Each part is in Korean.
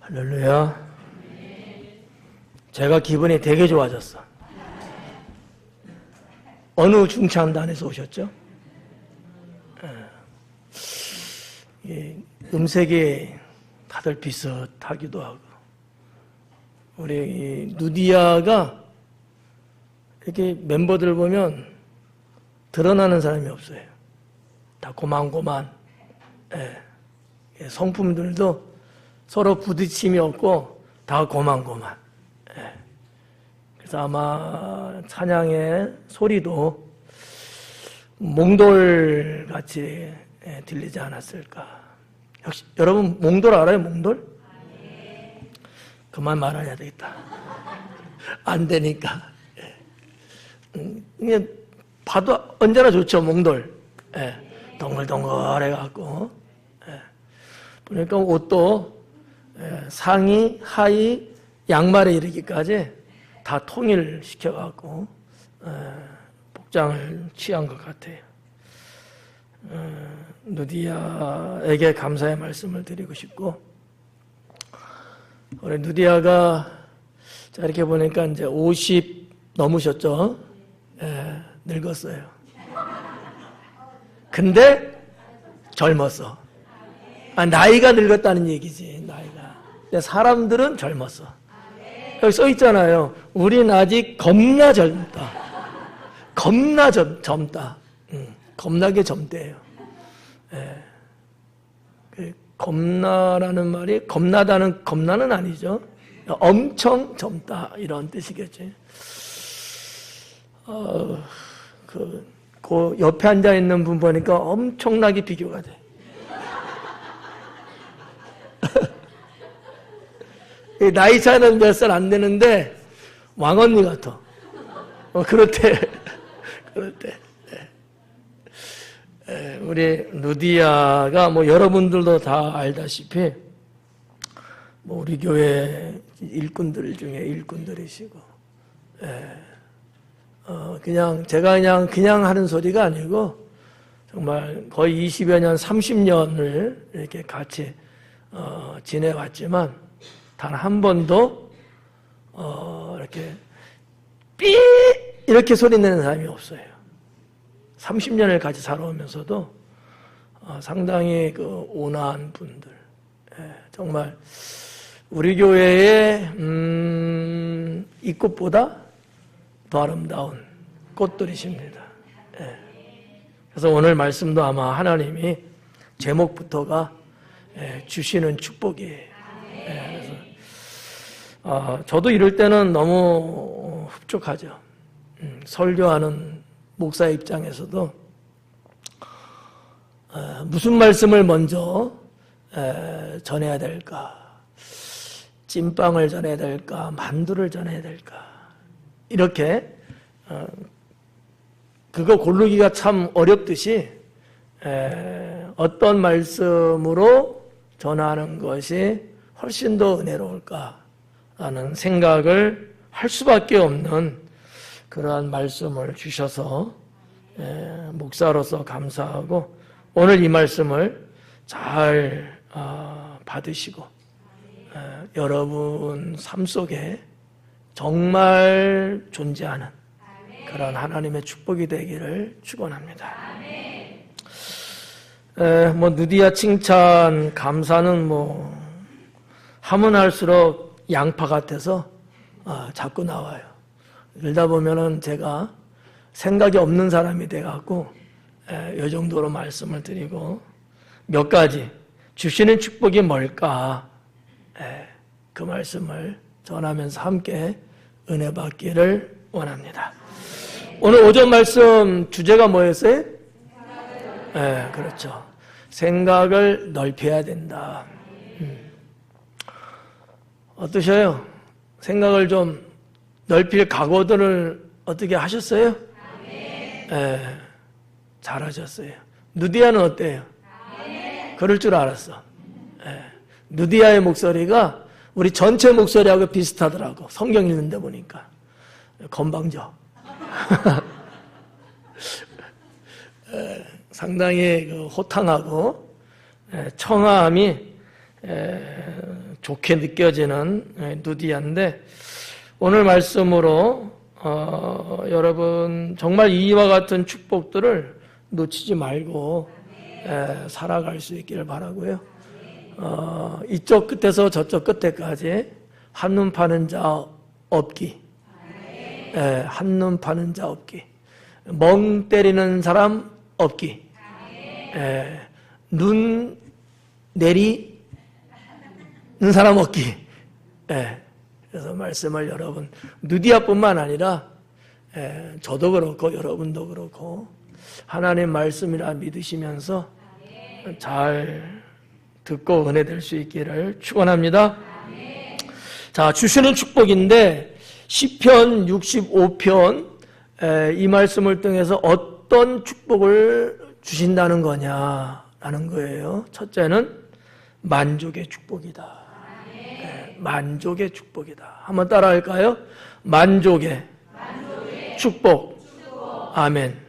할렐루야. 제가 기분이 되게 좋아졌어. 어느 중창단에서 오셨죠? 음색이 다들 비슷하기도 하고, 우리 누디아가 이렇게 멤버들 보면 드러나는 사람이 없어요. 다 고만고만. 성품들도 서로 부딪힘이 없고 다 고만고만. 그래서 아마 찬양의 소리도 몽돌같이 들리지 않았을까. 역시 여러분 몽돌 알아요? 몽돌? 그만 말해야 되겠다. 안 되니까. 이게 봐도 언제나 좋죠, 몽돌. 동글동글해갖고. 보니까 옷도 상의, 하의, 양말에 이르기까지 다 통일시켜갖고 복장을 취한 것 같아요. 누디아에게 감사의 말씀을 드리고 싶고, 우리 누디아가 자 이렇게 보니까 이제 50 넘으셨죠? 늙었어요. 근데 젊었어. 나이가 늙었다는 얘기지, 나이가. 근데 사람들은 젊었어. 여기 써 있잖아요. 우린 아직 겁나 젊다. 겁나 젊다. 겁나게 젊대요. 겁나라는 말이 겁나다는 겁나는 아니죠. 엄청 젊다 이런 뜻이겠지. 그 옆에 앉아 있는 분 보니까 엄청나게 비교가 돼. 나이 차이는 몇 살 안 되는데 왕언니 같아. 그럴 때. 우리 누디아가 뭐 여러분들도 다 알다시피 뭐 우리 교회 일꾼들 중에 일꾼들이시고, 그냥 제가 그냥 하는 소리가 아니고 정말 거의 20여 년, 30년을 이렇게 같이 지내왔지만 단 한 번도 이렇게 삐 이렇게 소리 내는 사람이 없어요. 30년을 같이 살아오면서도 상당히 그 온화한 분들, 정말 우리 교회의 이 꽃보다 더 아름다운 꽃들이십니다. 그래서 오늘 말씀도 아마 하나님이 제목부터가 주시는 축복이에요. 그래서 저도 이럴 때는 너무 흡족하죠. 설교하는 목사 입장에서도 무슨 말씀을 먼저 전해야 될까? 찐빵을 전해야 될까? 만두를 전해야 될까? 이렇게 그거 고르기가 참 어렵듯이 어떤 말씀으로 전하는 것이 훨씬 더 은혜로울까라는 생각을 할 수밖에 없는 그러한 말씀을 주셔서 목사로서 감사하고, 오늘 이 말씀을 잘 받으시고 여러분 삶 속에 정말 존재하는 그런 하나님의 축복이 되기를 축원합니다. 뭐 누디아 칭찬 감사는 뭐 하면 할수록 양파 같아서 자꾸 나와요. 그러다 보면은 제가 생각이 없는 사람이 돼갖고 이 정도로 말씀을 드리고, 몇 가지 주시는 축복이 뭘까, 그 말씀을 전하면서 함께 은혜 받기를 원합니다. 오늘 오전 말씀 주제가 뭐였어요? 그렇죠. 생각을 넓혀야 된다. 어떠셔요? 생각을 좀 넓힐 각오들을 어떻게 하셨어요? 잘하셨어요. 누디아는 어때요? 그럴 줄 알았어. 누디아의 목소리가 우리 전체 목소리하고 비슷하더라고. 성경 읽는데 보니까. 건방져. 상당히 호탕하고 청아함이 좋게 느껴지는 누디아인데 오늘 말씀으로 여러분 정말 이와 같은 축복들을 놓치지 말고 살아갈 수 있기를 바라고요. 이쪽 끝에서 저쪽 끝에까지 한눈 파는 자 없기, 한눈 파는 자 없기, 멍 때리는 사람 없기, 눈 내리는 사람 없기. 그래서 말씀을 여러분 누디아뿐만 아니라 저도 그렇고 여러분도 그렇고 하나님 말씀이라 믿으시면서 잘 듣고 은혜될 수 있기를 축원합니다. 자, 주시는 축복인데 시편 65편 이 말씀을 통해서 어떤 축복을 주신다는 거냐라는 거예요. 첫째는 만족의 축복이다. 만족의 축복이다. 한번 따라할까요? 만족의 축복. 아멘.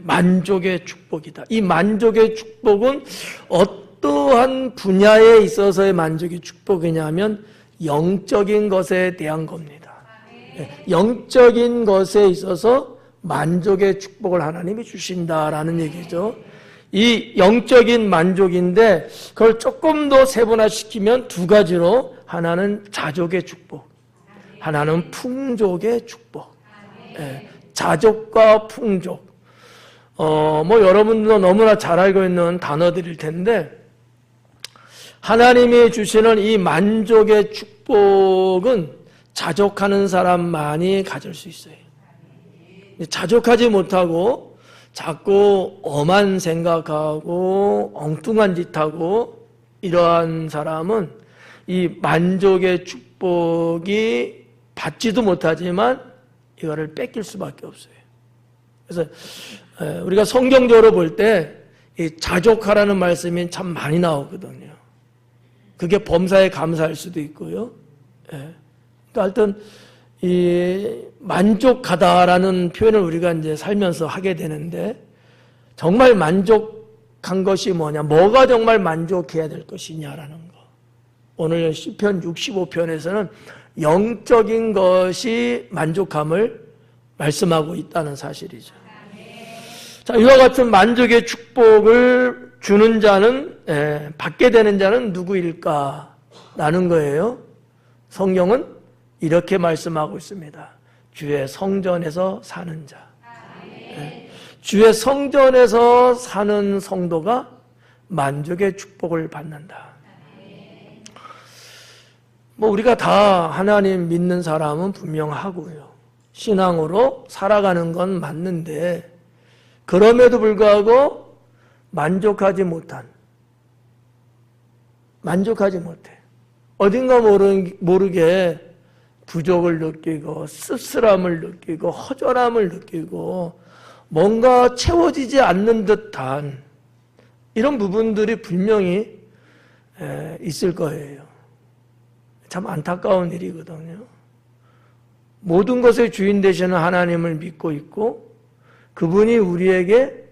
만족의 축복이다. 이 만족의 축복은 어떠한 분야에 있어서의 만족의 축복이냐면 영적인 것에 대한 겁니다. 영적인 것에 있어서 만족의 축복을 하나님이 주신다라는 얘기죠. 이 영적인 만족인데 그걸 조금 더 세분화시키면 두 가지로, 하나는 자족의 축복, 하나는 풍족의 축복. 자족과 풍족. 여러분도 너무나 잘 알고 있는 단어들일 텐데 하나님이 주시는 이 만족의 축복은 자족하는 사람만이 가질 수 있어요. 자족하지 못하고 자꾸 엄한 생각하고 엉뚱한 짓하고 이러한 사람은 이 만족의 축복이 받지도 못하지만 이거를 뺏길 수밖에 없어요. 그래서 우리가 성경적으로 볼 때 이 자족하라는 말씀이 참 많이 나오거든요. 그게 범사에 감사할 수도 있고요. 그러니까 하여튼 이 만족하다라는 표현을 우리가 이제 살면서 하게 되는데 정말 만족한 것이 뭐냐, 뭐가 정말 만족해야 될 것이냐라는 거. 오늘 시편 65편에서는 영적인 것이 만족함을 말씀하고 있다는 사실이죠. 자, 이와 같은 만족의 축복을 주는 자는, 받게 되는 자는 누구일까라는 거예요. 성경은 이렇게 말씀하고 있습니다. 주의 성전에서 사는 자. 주의 성전에서 사는 성도가 만족의 축복을 받는다. 우리가 다 하나님 믿는 사람은 분명하고요. 신앙으로 살아가는 건 맞는데 그럼에도 불구하고 만족하지 못해. 어딘가 모르게 부족을 느끼고 씁쓸함을 느끼고 허전함을 느끼고 뭔가 채워지지 않는 듯한 이런 부분들이 분명히 있을 거예요. 참 안타까운 일이거든요. 모든 것의 주인 되시는 하나님을 믿고 있고 그분이 우리에게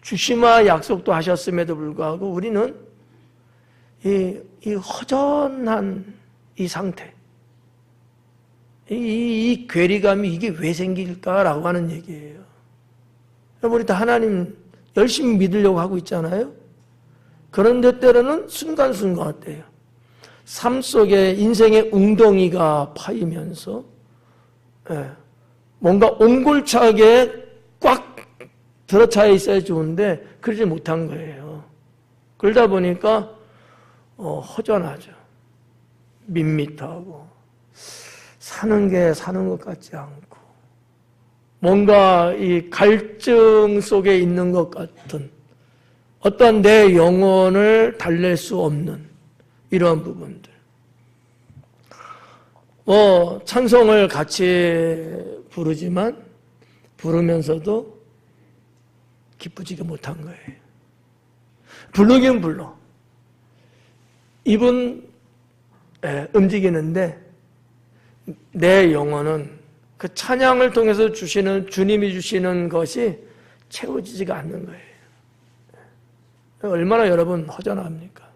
주시마 약속도 하셨음에도 불구하고 우리는 이 허전한 이 상태, 이 괴리감이 이게 왜 생길까라고 하는 얘기예요. 우리 다 하나님 열심히 믿으려고 하고 있잖아요. 그런데 때로는 순간순간 어때요? 삶 속에 인생의 웅덩이가 파이면서 뭔가 옹골차게 꽉 들어차 있어야 좋은데 그러지 못한 거예요. 그러다 보니까 허전하죠. 밋밋하고 사는 게 사는 것 같지 않고 뭔가 이 갈증 속에 있는 것 같은 어떤 내 영혼을 달랠 수 없는 이러한 부분들. 찬송을 같이 부르지만 부르면서도 기쁘지가 못한 거예요. 부르긴 불러. 입은 움직이는데 내 영혼은 그 찬양을 통해서 주님이 주시는 것이 채워지지가 않는 거예요. 얼마나 여러분 허전합니까?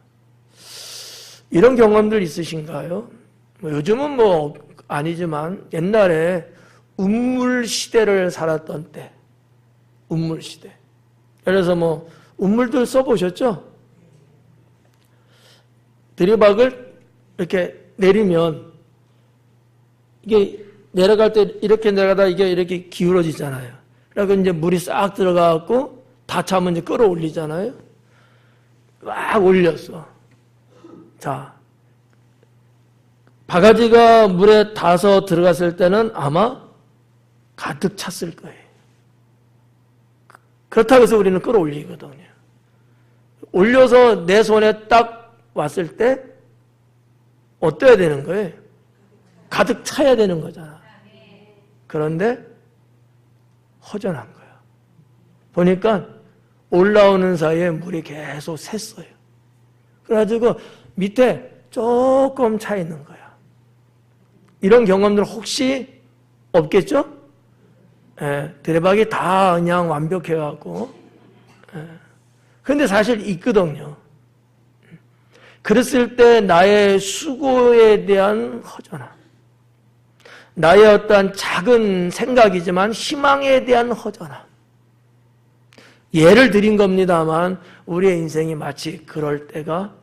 이런 경험들 있으신가요? 요즘은 아니지만 옛날에 운물 시대를 살았던 때, 운물 시대. 그래서 운물들 써보셨죠? 들이박을 이렇게 내리면 이게 내려갈 때 이렇게 내려가다 이게 이렇게 기울어지잖아요. 그래서 이제 물이 싹 들어가갖고 다 차면 이제 끌어올리잖아요. 막 올렸어. 자, 바가지가 물에 닿아서 들어갔을 때는 아마 가득 찼을 거예요. 그렇다고 해서 우리는 끌어올리거든요. 올려서 내 손에 딱 왔을 때 어때야 되는 거예요? 가득 차야 되는 거잖아. 그런데 허전한 거야. 보니까 올라오는 사이에 물이 계속 샜어요. 그래가지고 밑에 조금 차 있는 거야. 이런 경험들 혹시 없겠죠? 들이박이 다 그냥 완벽해갖고. 근데 사실 있거든요. 그랬을 때 나의 수고에 대한 허전함, 나의 어떤 작은 생각이지만 희망에 대한 허전함. 예를 드린 겁니다만 우리의 인생이 마치 그럴 때가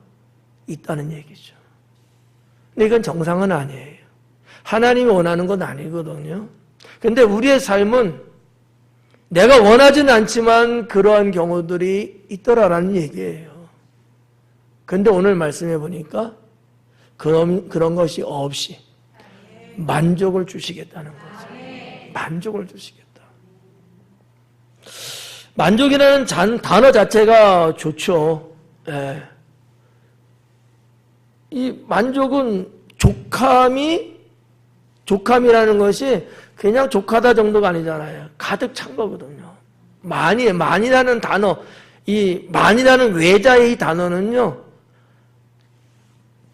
있다는 얘기죠. 근데 이건 정상은 아니에요. 하나님이 원하는 건 아니거든요. 근데 우리의 삶은 내가 원하지는 않지만 그러한 경우들이 있더라라는 얘기예요. 근데 오늘 말씀해 보니까 그런 것이 없이 만족을 주시겠다는 거죠. 만족을 주시겠다. 만족이라는 단어 자체가 좋죠. 이 만족은 족함이라는 것이 그냥 족하다 정도가 아니잖아요. 가득 찬 거거든요. 만이라는 단어, 이 만이라는 외자의 이 단어는요,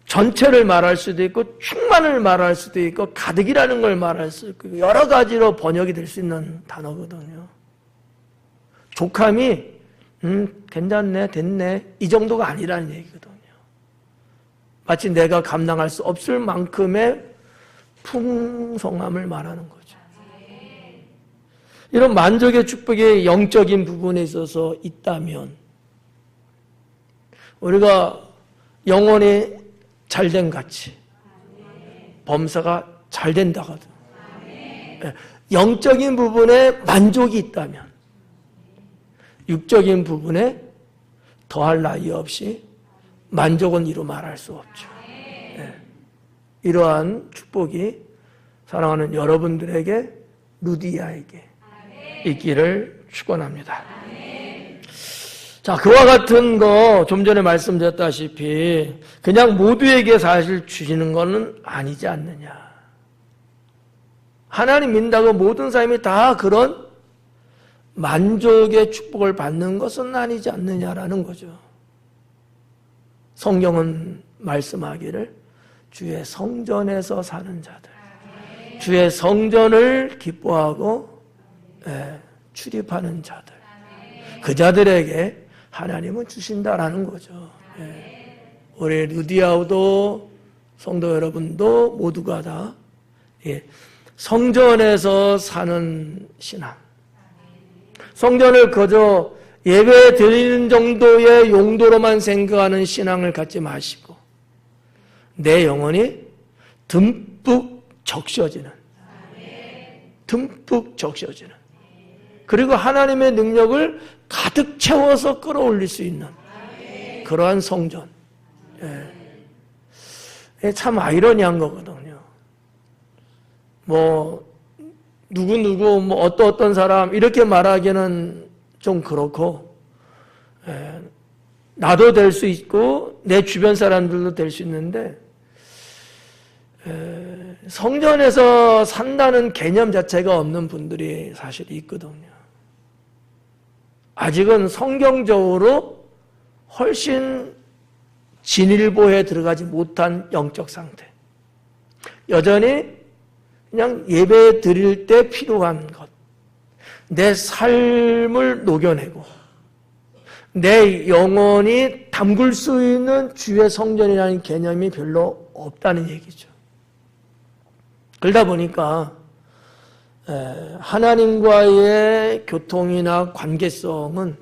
전체를 말할 수도 있고 충만을 말할 수도 있고 가득이라는 걸 말할 수 있고 여러 가지로 번역이 될 수 있는 단어거든요. 족함이 괜찮네, 됐네 이 정도가 아니라는 얘기거든요. 마치 내가 감당할 수 없을 만큼의 풍성함을 말하는 거죠. 이런 만족의 축복이 영적인 부분에 있어서 있다면 우리가 영혼이 잘된 가치, 범사가 잘 된다거든. 영적인 부분에 만족이 있다면 육적인 부분에 더할 나위 없이 만족은 이루 말할 수 없죠. 이러한 축복이 사랑하는 여러분들에게, 루디아에게 있기를 축원합니다. 자, 그와 같은 거 좀 전에 말씀드렸다시피 그냥 모두에게 사실 주시는 것은 아니지 않느냐. 하나님 믿는다고 모든 사람이 다 그런 만족의 축복을 받는 것은 아니지 않느냐라는 거죠. 성경은 말씀하기를 주의 성전에서 사는 자들, 주의 성전을 기뻐하고 출입하는 자들, 그 자들에게 하나님은 주신다라는 거죠. 우리 루디아우도 성도 여러분도 모두가 다 성전에서 사는 신앙, 성전을 그저 예배 드리는 정도의 용도로만 생각하는 신앙을 갖지 마시고 내 영혼이 듬뿍 적셔지는, 그리고 하나님의 능력을 가득 채워서 끌어올릴 수 있는 그러한 성전. 참 아이러니한 거거든요. 누구 어떤 사람 이렇게 말하기는 좀 그렇고, 나도 될 수 있고 내 주변 사람들도 될 수 있는데, 성전에서 산다는 개념 자체가 없는 분들이 사실 있거든요. 아직은 성경적으로 훨씬 진일보에 들어가지 못한 영적 상태. 여전히 그냥 예배 드릴 때 필요한 것, 내 삶을 녹여내고 내 영혼이 담글 수 있는 주의 성전이라는 개념이 별로 없다는 얘기죠. 그러다 보니까 하나님과의 교통이나 관계성은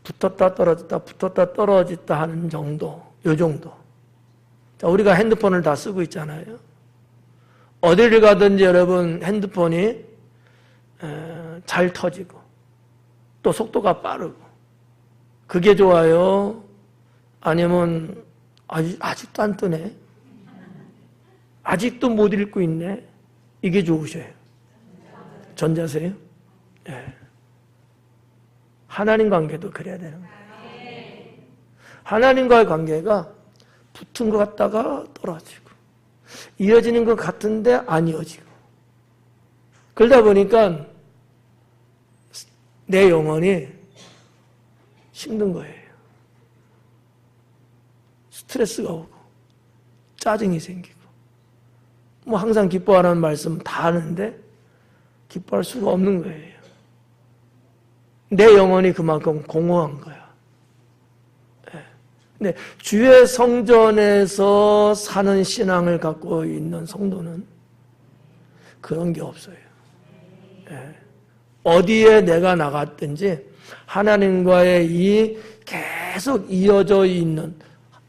붙었다 떨어졌다 붙었다 떨어졌다 하는 정도, 요 정도. 자, 우리가 핸드폰을 다 쓰고 있잖아요. 어디를 가든지 여러분 핸드폰이 잘 터지고 또 속도가 빠르고 그게 좋아요? 아니면 아직도 안 뜨네? 아직도 못 읽고 있네? 이게 좋으셔요? 전자세요? 네. 하나님 관계도 그래야 되는 거예요. 하나님과의 관계가 붙은 것 같다가 떨어지고 이어지는 것 같은데 안 이어지고 그러다 보니까 내 영혼이 힘든 거예요. 스트레스가 오고 짜증이 생기고 뭐 항상 기뻐하라는 말씀 다 하는데 기뻐할 수가 없는 거예요. 내 영혼이 그만큼 공허한 거야. 근데 주의 성전에서 사는 신앙을 갖고 있는 성도는 그런 게 없어요. 어디에 내가 나갔든지 하나님과의 이 계속 이어져 있는,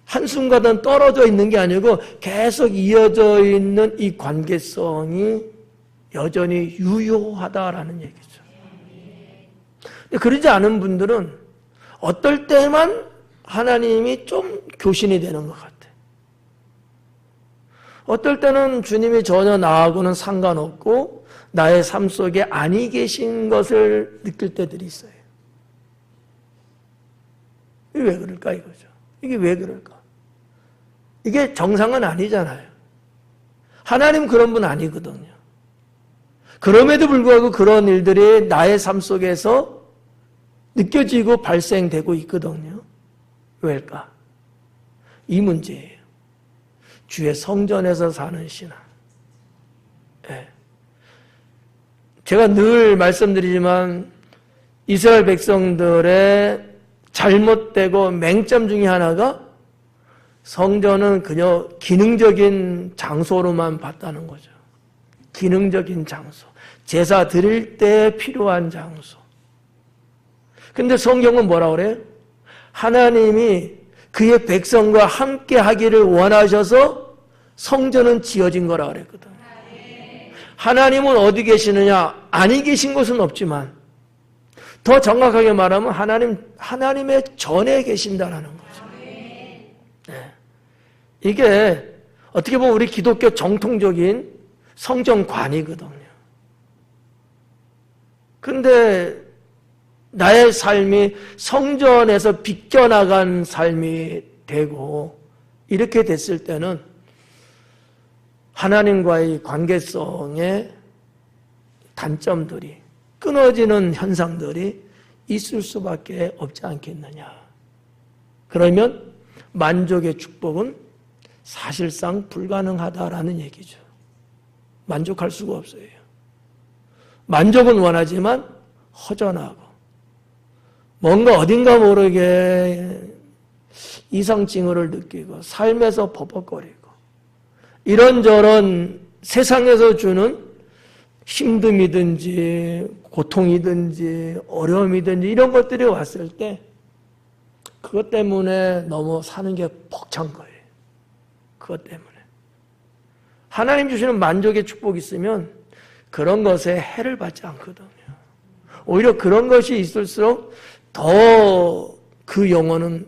한순간은 떨어져 있는 게 아니고 계속 이어져 있는 이 관계성이 여전히 유효하다라는 얘기죠. 그러지 않은 분들은 어떨 때만 하나님이 좀 교신이 되는 것 같아요. 어떨 때는 주님이 전혀 나하고는 상관없고 나의 삶 속에 아니 계신 것을 느낄 때들이 있어요. 이게 왜 그럴까 이거죠. 이게 왜 그럴까? 이게 정상은 아니잖아요. 하나님 그런 분 아니거든요. 그럼에도 불구하고 그런 일들이 나의 삶 속에서 느껴지고 발생되고 있거든요. 왜일까? 이 문제예요. 주의 성전에서 사는 신앙. 네. 제가 늘 말씀드리지만 이스라엘 백성들의 잘못되고 맹점 중에 하나가 성전은 그저 기능적인 장소로만 봤다는 거죠. 기능적인 장소. 제사 드릴 때 필요한 장소. 근데 성경은 뭐라 그래요? 하나님이 그의 백성과 함께 하기를 원하셔서 성전은 지어진 거라 그랬거든요. 하나님은 어디 계시느냐? 아니 계신 곳은 없지만 더 정확하게 말하면 하나님의 전에 계신다라는 거죠. 네. 이게 어떻게 보면 우리 기독교 정통적인 성전관이거든요. 근데 나의 삶이 성전에서 비껴나간 삶이 되고 이렇게 됐을 때는 하나님과의 관계성의 단점들이 끊어지는 현상들이 있을 수밖에 없지 않겠느냐. 그러면 만족의 축복은 사실상 불가능하다라는 얘기죠. 만족할 수가 없어요. 만족은 원하지만 허전하고 뭔가 어딘가 모르게 이상징후를 느끼고 삶에서 버벅거리고 이런저런 세상에서 주는 힘듦이든지 고통이든지 어려움이든지 이런 것들이 왔을 때 그것 때문에 너무 사는 게 벅찬 거예요. 그것 때문에. 하나님 주시는 만족의 축복이 있으면 그런 것에 해를 받지 않거든요. 오히려 그런 것이 있을수록 더 그 영혼은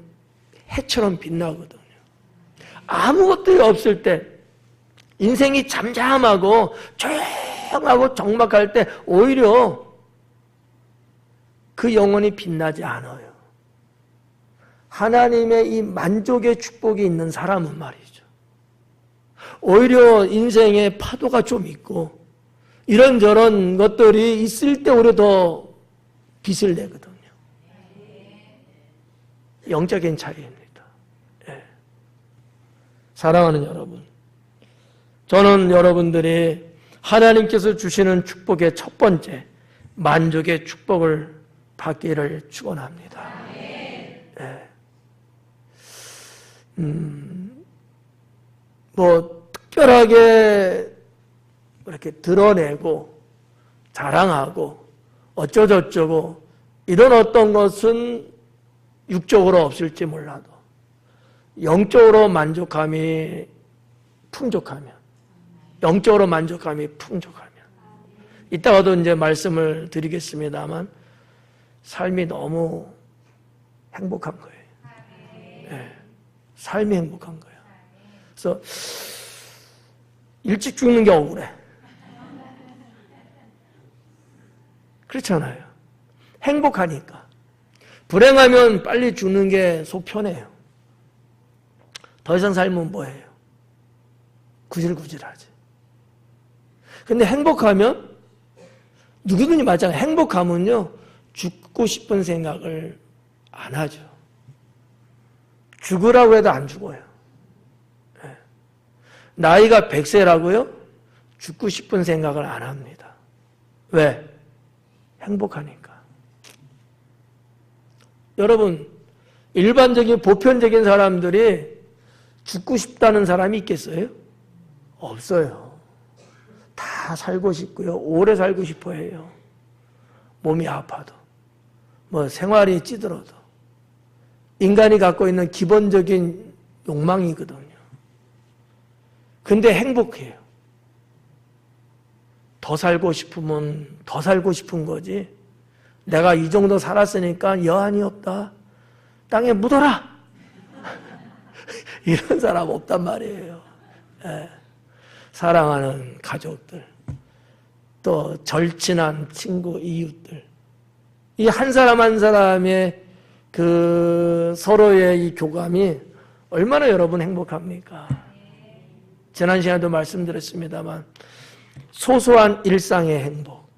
해처럼 빛나거든요. 아무것도 없을 때 인생이 잠잠하고 조용하고 적막할 때 오히려 그 영혼이 빛나지 않아요. 하나님의 이 만족의 축복이 있는 사람은 말이죠. 오히려 인생에 파도가 좀 있고 이런저런 것들이 있을 때 오히려 더 빛을 내거든요. 영적인 차이입니다. 예. 사랑하는 여러분, 저는 여러분들이 하나님께서 주시는 축복의 첫 번째 만족의 축복을 받기를 축원합니다. 뭐 특별하게 이렇게 드러내고 자랑하고 어쩌고저쩌고 이런 어떤 것은 육적으로 없을지 몰라도 영적으로 만족함이 풍족하면, 영적으로 만족함이 풍족하면, 이따가도 이제 말씀을 드리겠습니다만 삶이 너무 행복한 거예요. 네, 삶이 행복한 거예요. 그래서 일찍 죽는 게 억울해. 그렇잖아요. 행복하니까. 불행하면 빨리 죽는 게 속 편해요. 더 이상 살면 뭐예요? 구질구질하지. 근데 행복하면 누구든지 마찬가지. 행복하면요 죽고 싶은 생각을 안 하죠. 죽으라고 해도 안 죽어요. 네. 나이가 100세라고요? 죽고 싶은 생각을 안 합니다. 왜? 행복하니까. 여러분, 일반적인 보편적인 사람들이 죽고 싶다는 사람이 있겠어요? 없어요. 다 살고 싶고요. 오래 살고 싶어 해요. 몸이 아파도. 뭐 생활이 찌들어도. 인간이 갖고 있는 기본적인 욕망이거든요. 근데 행복해요. 더 살고 싶으면 더 살고 싶은 거지. 내가 이 정도 살았으니까 여한이 없다. 땅에 묻어라. 이런 사람 없단 말이에요. 예. 사랑하는 가족들, 또 절친한 친구, 이웃들, 이 한 사람 한 사람의 그 서로의 이 교감이 얼마나 여러분 행복합니까? 지난 시간에도 말씀드렸습니다만 소소한 일상의 행복,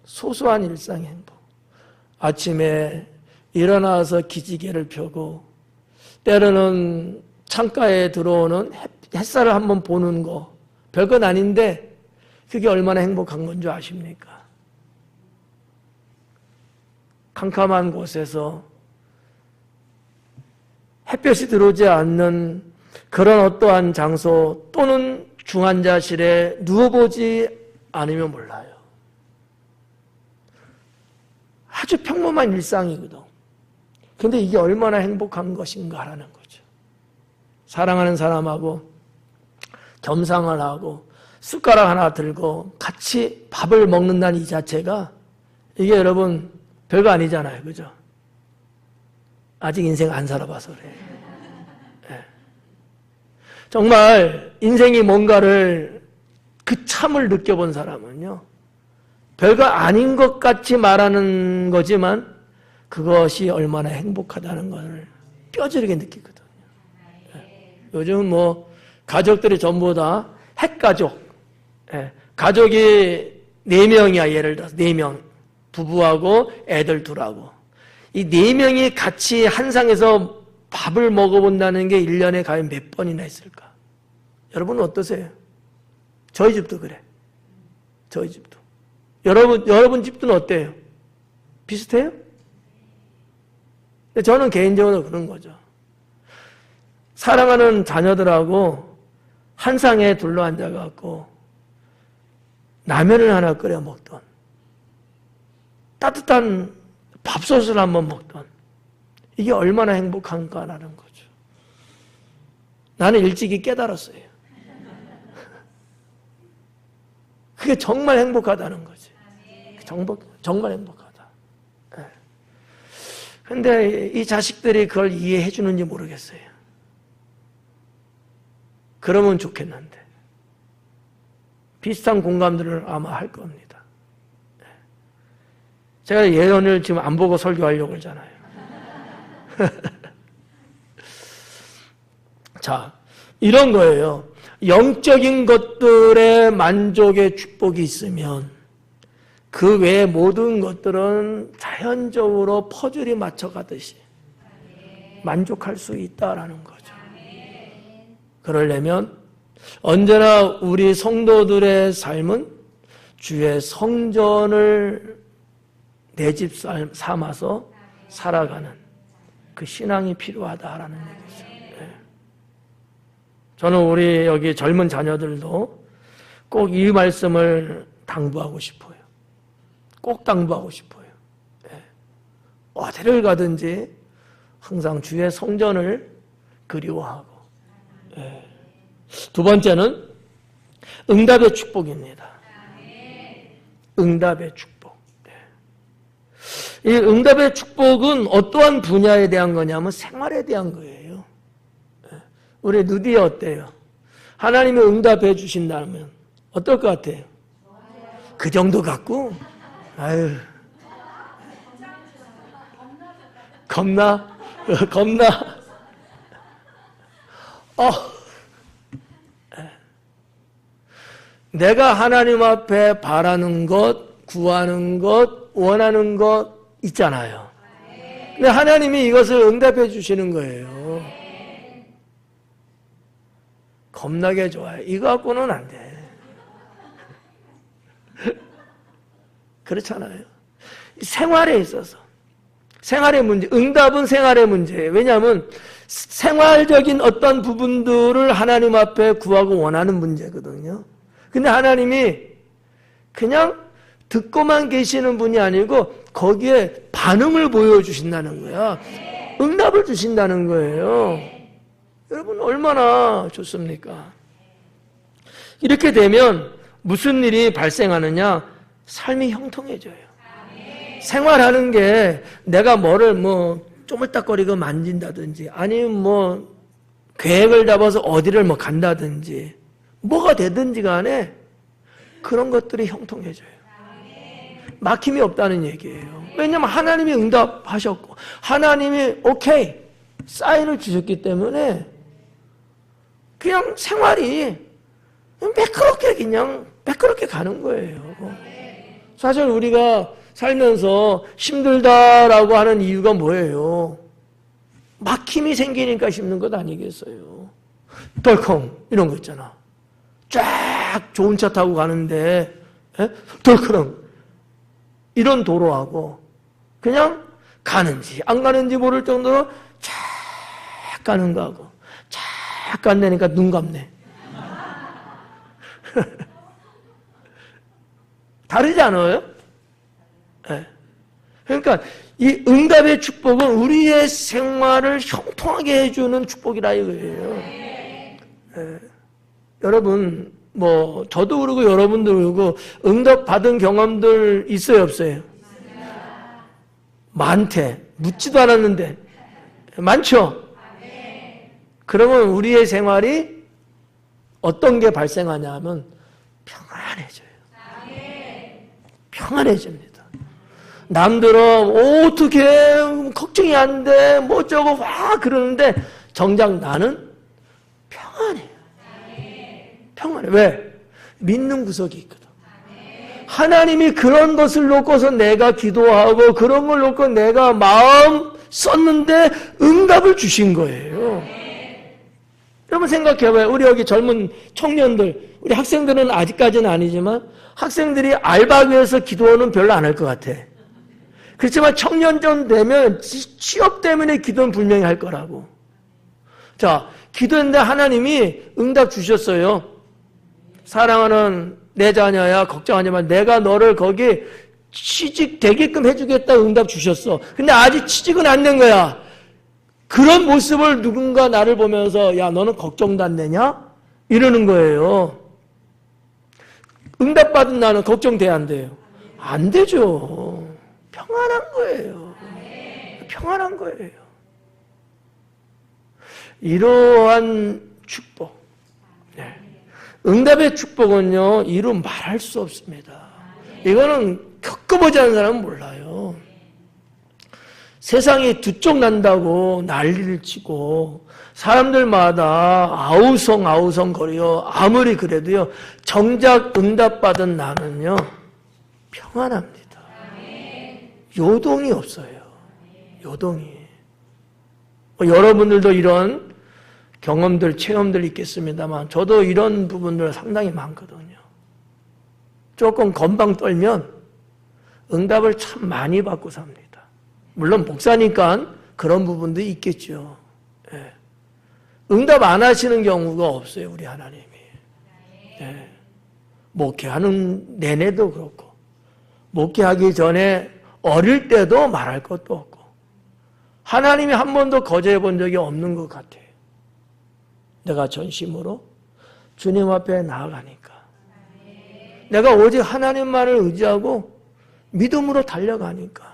소소한 일상의 행복. 아침에 일어나서 기지개를 펴고 때로는 창가에 들어오는 햇살을 한번 보는 거 별건 아닌데 그게 얼마나 행복한 건 줄 아십니까? 캄캄한 곳에서 햇볕이 들어오지 않는 그런 어떠한 장소 또는 중환자실에 누워보지 않으면 몰라요. 아주 평범한 일상이거든. 근데 이게 얼마나 행복한 것인가라는 거죠. 사랑하는 사람하고 겸상을 하고 숟가락 하나 들고 같이 밥을 먹는다는 이 자체가 이게 여러분 별거 아니잖아요. 그죠? 아직 인생 안 살아봐서 그래. 네. 정말 인생이 뭔가를 그 참을 느껴본 사람은요. 별거 아닌 것 같이 말하는 거지만 그것이 얼마나 행복하다는 것을 뼈저리게 느끼거든요. 네. 요즘 뭐 가족들이 전부 다 핵가족. 네. 가족이 4명이야. 예를 들어서 4명. 부부하고 애들 둘하고. 이 4명이 같이 한 상에서 밥을 먹어본다는 게 1년에 과연 몇 번이나 있을까? 여러분은 어떠세요? 저희 집도 그래. 저희 집도. 여러분 집도 어때요? 비슷해요? 근데 저는 개인적으로 그런 거죠. 사랑하는 자녀들하고 한 상에 둘러앉아갖고 라면을 하나 끓여 먹던 따뜻한 밥솥을 한번 먹던 이게 얼마나 행복한가라는 거죠. 나는 일찍이 깨달았어요. 그게 정말 행복하다는 거지. 정말 행복하다. 그런데 이 자식들이 그걸 이해해 주는지 모르겠어요. 그러면 좋겠는데. 비슷한 공감들을 아마 할 겁니다. 제가 예언을 지금 안 보고 설교하려고 그러잖아요. 자, 이런 거예요. 영적인 것들의 만족의 축복이 있으면 그 외의 모든 것들은 자연적으로 퍼즐이 맞춰가듯이 만족할 수 있다라는 거죠. 그러려면 언제나 우리 성도들의 삶은 주의 성전을 내 집 삼아서 살아가는 그 신앙이 필요하다라는 얘기죠. 저는 우리 여기 젊은 자녀들도 꼭 이 말씀을 당부하고 싶어요. 꼭 당부하고 싶어요. 어디를 가든지 항상 주의 성전을 그리워하고. 두 번째는 응답의 축복입니다. 응답의 축복. 이 응답의 축복은 어떠한 분야에 대한 거냐면 생활에 대한 거예요. 우리 누디에 어때요? 하나님이 응답해 주신다면 어떨 것 같아요? 그 정도 갖고? 아유. 겁나? 내가 하나님 앞에 바라는 것, 구하는 것, 원하는 것 있잖아요. 근데 하나님이 이것을 응답해 주시는 거예요. 겁나게 좋아요. 이거 갖고는 안 돼. 그렇잖아요. 생활에 있어서. 생활의 문제, 응답은 생활의 문제예요. 왜냐하면 생활적인 어떤 부분들을 하나님 앞에 구하고 원하는 문제거든요. 근데 하나님이 그냥 듣고만 계시는 분이 아니고 거기에 반응을 보여주신다는 거야. 응답을 주신다는 거예요. 여러분 얼마나 좋습니까? 이렇게 되면 무슨 일이 발생하느냐? 삶이 형통해져요. 생활하는 게 내가 뭐를 쪼물딱거리고 만진다든지 아니면 계획을 잡아서 어디를 간다든지 뭐가 되든지 간에 그런 것들이 형통해져요. 막힘이 없다는 얘기예요. 왜냐하면 하나님이 응답하셨고 하나님이 오케이 사인을 주셨기 때문에 그냥 생활이 매끄럽게 가는 거예요. 사실 우리가 살면서 힘들다라고 하는 이유가 뭐예요? 막힘이 생기니까 힘든 것 아니겠어요? 덜컹 이런 거 있잖아. 쫙 좋은 차 타고 가는데 덜컹 이런 도로하고 그냥 가는지 안 가는지 모를 정도로 쫙 가는 거하고 쫙 간다니까 눈 감네. 다르지 않아요? 네. 그러니까 이 응답의 축복은 우리의 생활을 형통하게 해주는 축복이라 이거예요. 네. 여러분 저도 그러고 여러분도 그러고 응답 받은 경험들 있어요 없어요? 많대. 묻지도 않았는데 많죠? 그러면 우리의 생활이 어떤 게 발생하냐 하면 평안해져요. 평안해집니다. 남들은 어떻게 걱정이 안 돼, 어쩌고 그러는데 정작 나는 평안해요. 평안해. 왜? 믿는 구석이 있거든. 하나님이 그런 것을 놓고서 내가 기도하고 그런 걸 놓고 내가 마음 썼는데 응답을 주신 거예요. 여러분 생각해봐요. 우리 여기 젊은 청년들, 우리 학생들은 아직까지는 아니지만 학생들이 알바 위해서 기도는 별로 안 할 것 같아. 그렇지만 청년전 되면 취업 때문에 기도는 분명히 할 거라고. 자, 기도했는데 하나님이 응답 주셨어요. 사랑하는 내 자녀야 걱정하지 마. 내가 너를 거기 취직되게끔 해주겠다 응답 주셨어. 근데 아직 취직은 안 된 거야. 그런 모습을 누군가 나를 보면서 야 너는 걱정도 안 되냐? 이러는 거예요. 응답받은 나는 걱정돼야 안 돼요? 안 되죠. 평안한 거예요. 평안한 거예요. 이러한 축복. 네. 응답의 축복은요, 이루 말할 수 없습니다. 이거는 겪어보지 않은 사람은 몰라요. 세상이 두쪽 난다고 난리를 치고 사람들마다 아우성 거려 아무리 그래도요 정작 응답받은 나는요 평안합니다. 요동이 없어요. 요동이. 여러분들도 이런 경험들 체험들 있겠습니다만 저도 이런 부분들 상당히 많거든요. 조금 건방 떨면 응답을 참 많이 받고 삽니다. 물론 목사니까 그런 부분도 있겠죠. 예. 응답 안 하시는 경우가 없어요, 우리 하나님이. 예. 목회하는 내내도 그렇고, 목회하기 전에 어릴 때도 말할 것도 없고, 하나님이 한 번도 거절해 본 적이 없는 것 같아요. 내가 전심으로 주님 앞에 나아가니까. 내가 오직 하나님만을 의지하고 믿음으로 달려가니까.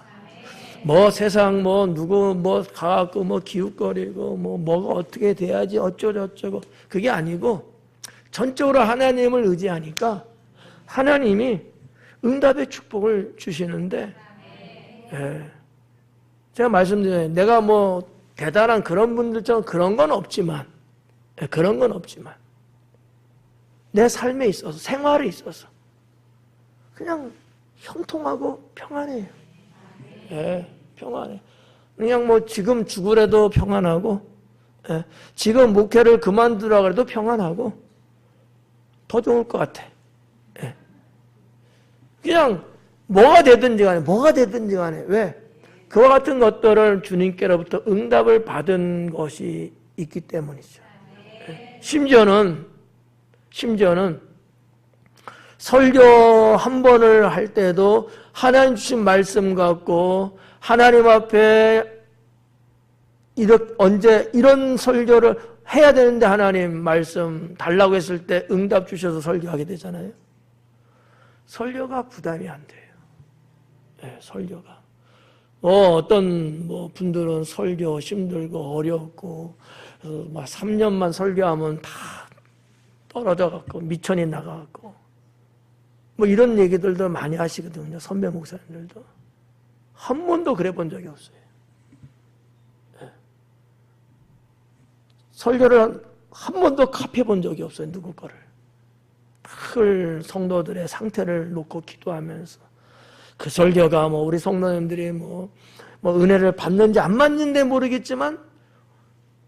뭐 세상 누구 가갖고 기웃거리고 뭐가 어떻게 돼야지 어쩌고저쩌고 그게 아니고 전적으로 하나님을 의지하니까 하나님이 응답의 축복을 주시는데, 예. 제가 말씀드려요. 내가 대단한 그런 분들처럼 그런 건 없지만, 그런 건 없지만, 내 삶에 있어서, 생활에 있어서, 그냥 형통하고 평안해요. 예, 평안해. 그냥 지금 죽으래도 평안하고, 예, 지금 목회를 그만두라 그래도 평안하고, 더 좋을 것 같아. 예. 그냥 뭐가 되든지 간에, 왜? 그와 같은 것들을 주님께로부터 응답을 받은 것이 있기 때문이죠. 심지어는 설교 한 번을 할 때도 하나님 주신 말씀 갖고 하나님 앞에 언제 이런 설교를 해야 되는데 하나님 말씀 달라고 했을 때 응답 주셔서 설교하게 되잖아요. 설교가 부담이 안 돼요. 네, 설교가. 어떤 분들은 설교 힘들고 어렵고 그래서 막 3년만 설교하면 다 떨어져 갖고 미천이 나가 갖고 이런 얘기들도 많이 하시거든요. 선배 목사님들도 한 번도 그래 본 적이 없어요. 네. 설교를 한 번도 갑해 본 적이 없어요. 누구 거를. 늘 성도들의 상태를 놓고 기도하면서 그 설교가 우리 성도님들이 은혜를 받는지 안 받는지 모르겠지만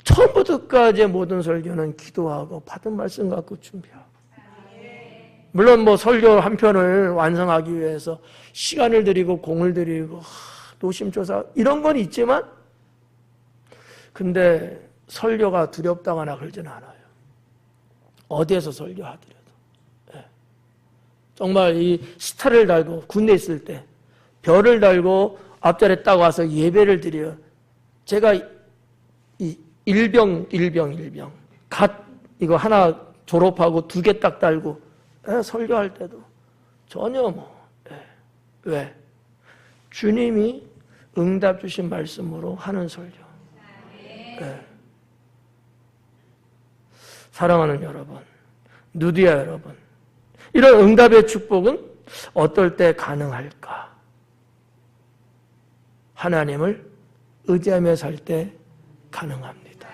처음부터 끝까지 모든 설교는 기도하고 받은 말씀 갖고 준비하고, 물론 설교 한 편을 완성하기 위해서 시간을 들이고 공을 들이고 노심초사 이런 건 있지만, 근데 설교가 두렵다거나 그러지는 않아요. 어디에서 설교하더라도. 정말 이 스타를 달고 군대에 있을 때 별을 달고 앞자리에 딱 와서 예배를 드려요. 제가 이 일병 갓 이거 하나 졸업하고 2개 딱 달고 설교할 때도 전혀 왜? 주님이 응답 주신 말씀으로 하는 설교. 사랑하는 여러분, 누디아 여러분, 이런 응답의 축복은 어떨 때 가능할까? 하나님을 의지하며 살 때 가능합니다.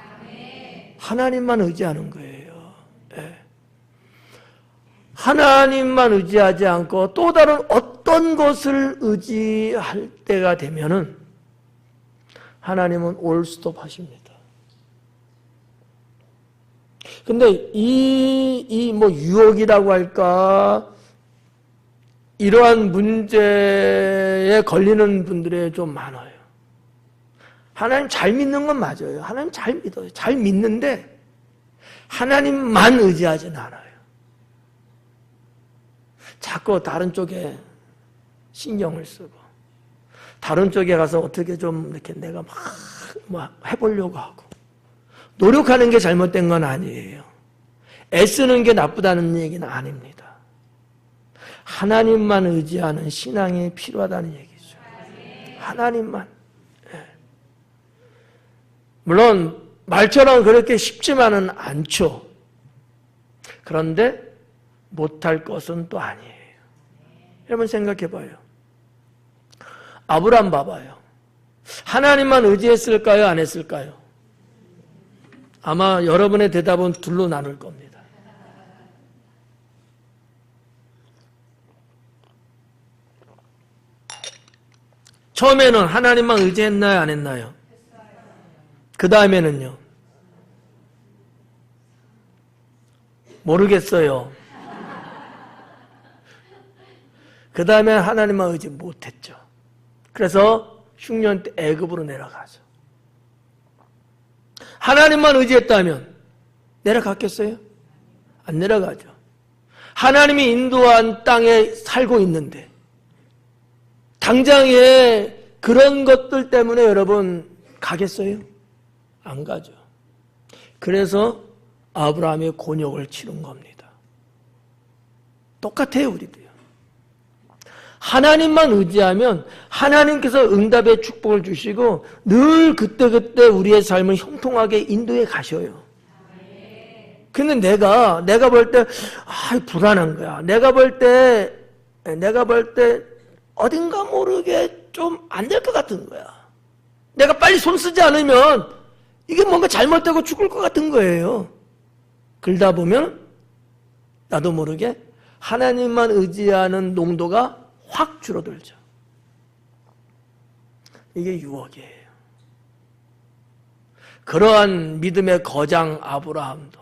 하나님만 의지하는 거예요. 네. 하나님만 의지하지 않고 또 다른 어떤 것을 의지할 때가 되면은 하나님은 올스톱 하십니다. 근데 유혹이라고 할까, 이러한 문제에 걸리는 분들이 좀 많아요. 하나님 잘 믿는 건 맞아요. 하나님 잘 믿어요. 잘 믿는데 하나님만 의지하진 않아요. 자꾸 다른 쪽에 신경을 쓰고 다른 쪽에 가서 어떻게 좀 이렇게 내가 막 해보려고 하고, 노력하는 게 잘못된 건 아니에요. 애쓰는 게 나쁘다는 얘기는 아닙니다. 하나님만 의지하는 신앙이 필요하다는 얘기죠. 하나님만. 물론 말처럼 그렇게 쉽지만은 않죠. 그런데 못할 것은 또 아니에요. 여러분 생각해봐요. 아브라함 봐봐요. 하나님만 의지했을까요? 안 했을까요? 아마 여러분의 대답은 둘로 나눌 겁니다. 처음에는 하나님만 의지했나요? 안 했나요? 그 다음에는요? 모르겠어요. 그 다음에 하나님만 의지 못했죠. 그래서 흉년 때 애굽으로 내려가죠. 하나님만 의지했다면 내려갔겠어요? 안 내려가죠. 하나님이 인도한 땅에 살고 있는데 당장에 그런 것들 때문에 여러분 가겠어요? 안 가죠. 그래서 아브라함의 곤욕을 치른 겁니다. 똑같아요, 우리도요. 하나님만 의지하면 하나님께서 응답의 축복을 주시고 늘 그때그때 우리의 삶을 형통하게 인도해 가셔요. 근데 내가 볼 때 불안한 거야. 내가 볼 때 어딘가 모르게 좀 안 될 것 같은 거야. 내가 빨리 손 쓰지 않으면 이게 뭔가 잘못되고 죽을 것 같은 거예요. 그러다 보면 나도 모르게 하나님만 의지하는 농도가 확 줄어들죠. 이게 유혹이에요. 그러한 믿음의 거장 아브라함도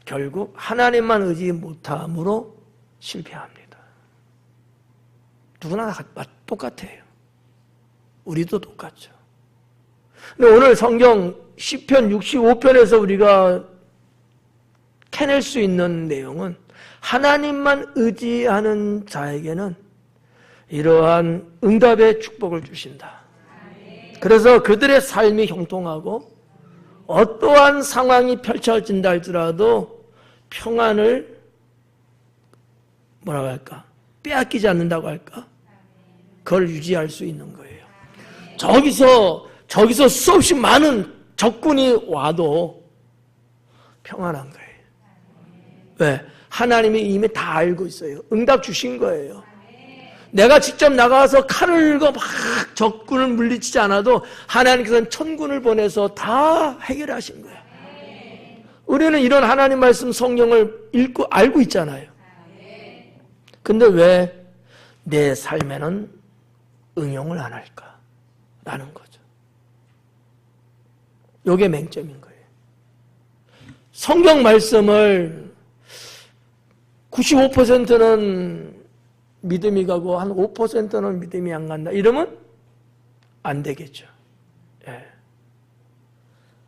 결국 하나님만 의지 못함으로 실패합니다. 누구나 똑같아요. 우리도 똑같죠. 근데 오늘 성경 시편 65편에서 우리가 캐낼 수 있는 내용은 하나님만 의지하는 자에게는 이러한 응답의 축복을 주신다. 그래서 그들의 삶이 형통하고 어떠한 상황이 펼쳐진다 할지라도 평안을 뭐라고 할까? 빼앗기지 않는다고 할까? 그걸 유지할 수 있는 거예요. 저기서 수없이 많은 적군이 와도 평안한 거예요. 왜? 하나님이 이미 다 알고 있어요. 응답 주신 거예요. 내가 직접 나가서 칼을 들고 막 적군을 물리치지 않아도 하나님께서는 천군을 보내서 다 해결하신 거예요. 우리는 이런 하나님 말씀 성경을 읽고 알고 있잖아요. 근데 왜 내 삶에는 응용을 안 할까? 라는 거죠. 이게 맹점인 거예요. 성경 말씀을 95%는 믿음이 가고 한 5%는 믿음이 안 간다. 이러면 안 되겠죠. 예.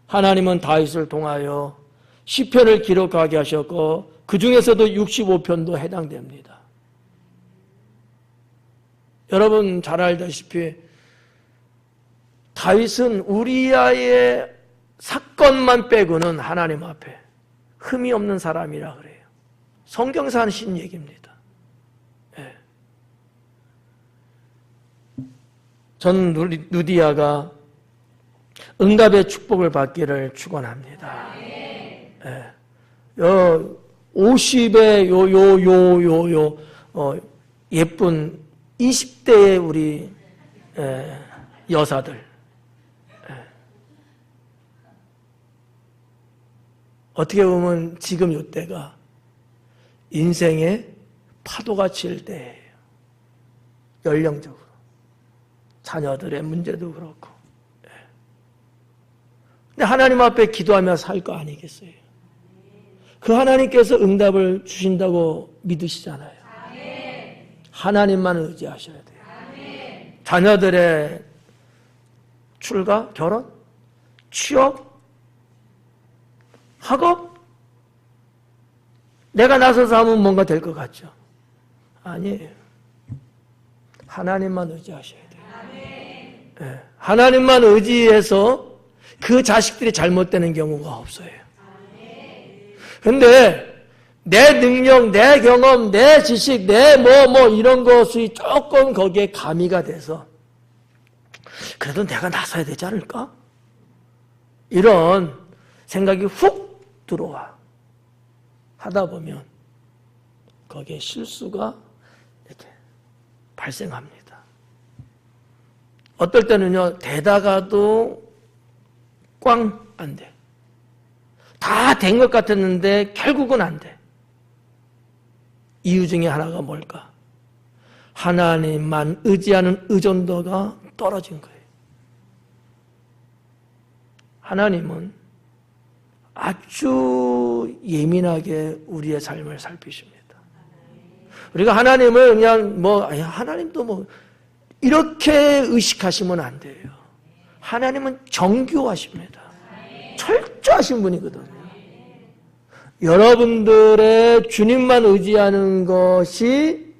하나님은 다윗을 통하여 시편을 기록하게 하셨고 그 중에서도 65편도 해당됩니다. 여러분 잘 알다시피 다윗은 우리아의 사건만 빼고는 하나님 앞에 흠이 없는 사람이라 그래요. 성경에서 하신 얘기입니다. 예. 전 누디아가 응답의 축복을 받기를 축원합니다. 예. 50의 예쁜 20대의 우리 여사들 어떻게 보면 지금 이때가 인생의 파도가 칠 때예요. 연령적으로 자녀들의 문제도 그렇고. 근데 하나님 앞에 기도하며 살 거 아니겠어요? 그 하나님께서 응답을 주신다고 믿으시잖아요. 하나님만 의지하셔야 돼요. 자녀들의 출가, 결혼, 취업, 학업, 내가 나서서 하면 뭔가 될 것 같죠? 아니에요. 하나님만 의지하셔야 돼요. 네. 하나님만 의지해서 그 자식들이 잘못되는 경우가 없어요. 근데 내 능력, 내 경험, 내 지식, 내 이런 것이 조금 거기에 가미가 돼서 그래도 내가 나서야 되지 않을까? 이런 생각이 훅 들어와. 하다 보면 거기에 실수가 이렇게 발생합니다. 어떨 때는요, 되다가도 꽝 안 돼. 다 된 것 같았는데 결국은 안 돼. 이유 중에 하나가 뭘까? 하나님만 의지하는 의존도가 떨어진 거예요. 하나님은 아주 예민하게 우리의 삶을 살피십니다. 우리가 하나님을 그냥 하나님도 이렇게 의식하시면 안 돼요. 하나님은 정교하십니다. 필요하신 분이거든요. 여러분들의 주님만 의지하는 것이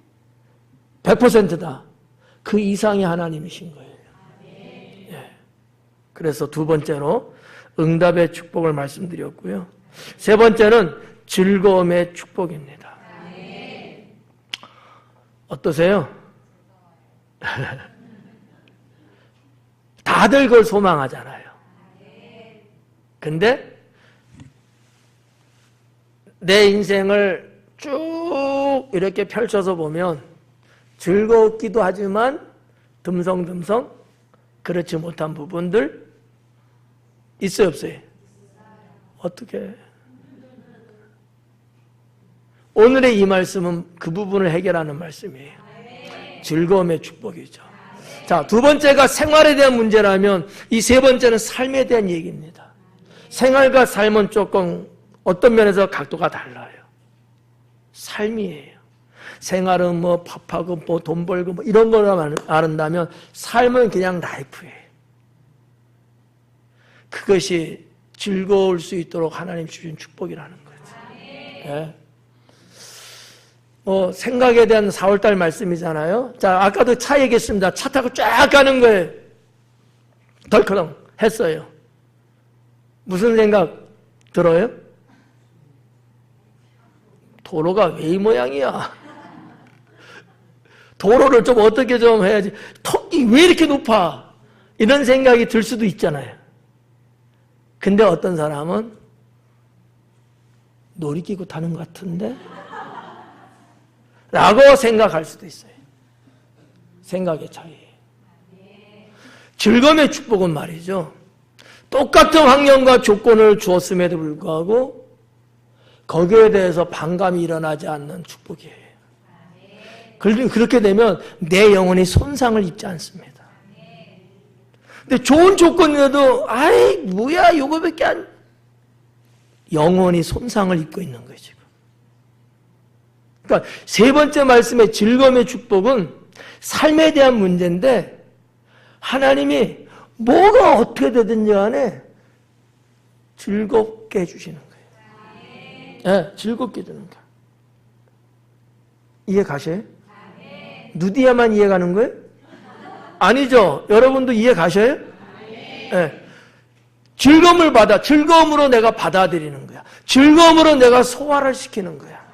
100%다. 그 이상의 하나님이신 거예요. 예. 그래서 두 번째로 응답의 축복을 말씀드렸고요. 세 번째는 즐거움의 축복입니다. 어떠세요? 다들 그걸 소망하잖아요. 근데 내 인생을 쭉 이렇게 펼쳐서 보면 즐겁기도 하지만 듬성듬성 그렇지 못한 부분들 있어요, 없어요? 어떻게? 오늘의 이 말씀은 그 부분을 해결하는 말씀이에요. 즐거움의 축복이죠. 자, 두 번째가 생활에 대한 문제라면 이 세 번째는 삶에 대한 얘기입니다. 생활과 삶은 조금 어떤 면에서 각도가 달라요. 삶이에요. 생활은 뭐 밥하고 뭐 돈 벌고 뭐 이런 거만 아른다면 삶은 그냥 라이프예요. 그것이 즐거울 수 있도록 하나님 주신 축복이라는 거죠. 네. 생각에 대한 4월달 말씀이잖아요. 자, 아까도 차 얘기했습니다. 차 타고 쫙 가는 거예요. 덜커덩 했어요. 무슨 생각 들어요? 도로가 왜 이 모양이야? 도로를 좀 어떻게 좀 해야지. 턱이 왜 이렇게 높아? 이런 생각이 들 수도 있잖아요. 근데 어떤 사람은 놀이기구 타는 것 같은데? 라고 생각할 수도 있어요. 생각의 차이. 즐거움의 축복은 말이죠. 똑같은 환경과 조건을 주었음에도 불구하고 거기에 대해서 반감이 일어나지 않는 축복이에요. 그렇게 되면 내 영혼이 손상을 입지 않습니다. 근데 좋은 조건이라도 아이 뭐야 이거밖에 안 영혼이 손상을 입고 있는 거예요 지금. 그러니까 세 번째 말씀의 즐거움의 축복은 삶에 대한 문제인데 하나님이 뭐가 어떻게 되든지 간에 즐겁게 해주시는 거예요. 네, 즐겁게 해주는 거예요. 이해 가셔요? 누디야만 이해 가는 거예요? 아니죠. 여러분도 이해 가셔요? 네. 즐거움으로 내가 받아들이는 거야. 즐거움으로 내가 소화를 시키는 거야.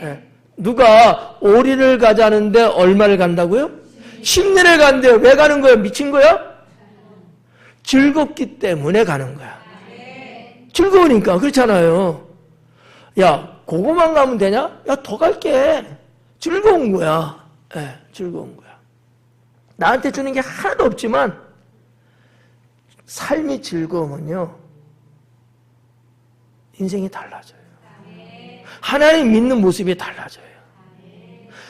네. 누가 오리를 가자는데 얼마를 간다고요? 10년을 간대요. 왜 가는 거예요? 미친 거야? 즐겁기 때문에 가는 거야. 즐거우니까. 그렇잖아요. 야, 그거만 가면 되냐? 야, 더 갈게. 즐거운 거야. 네, 즐거운 거야. 나한테 주는 게 하나도 없지만 삶이 즐거우면요 인생이 달라져요. 하나님 믿는 모습이 달라져요.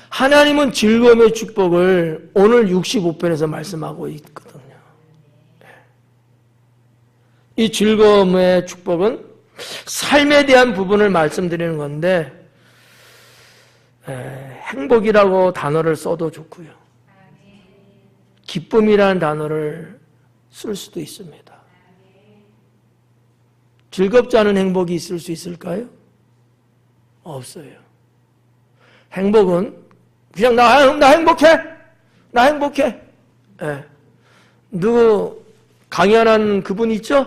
하나님은 즐거움의 축복을 오늘 65편에서 말씀하고 있거든요. 이 즐거움의 축복은 삶에 대한 부분을 말씀드리는 건데 행복이라고 단어를 써도 좋고요. 기쁨이라는 단어를 쓸 수도 있습니다. 즐겁지 않은 행복이 있을 수 있을까요? 없어요. 행복은 그냥 나 행복해. 나 행복해. 네. 누구 강연한 그분 있죠?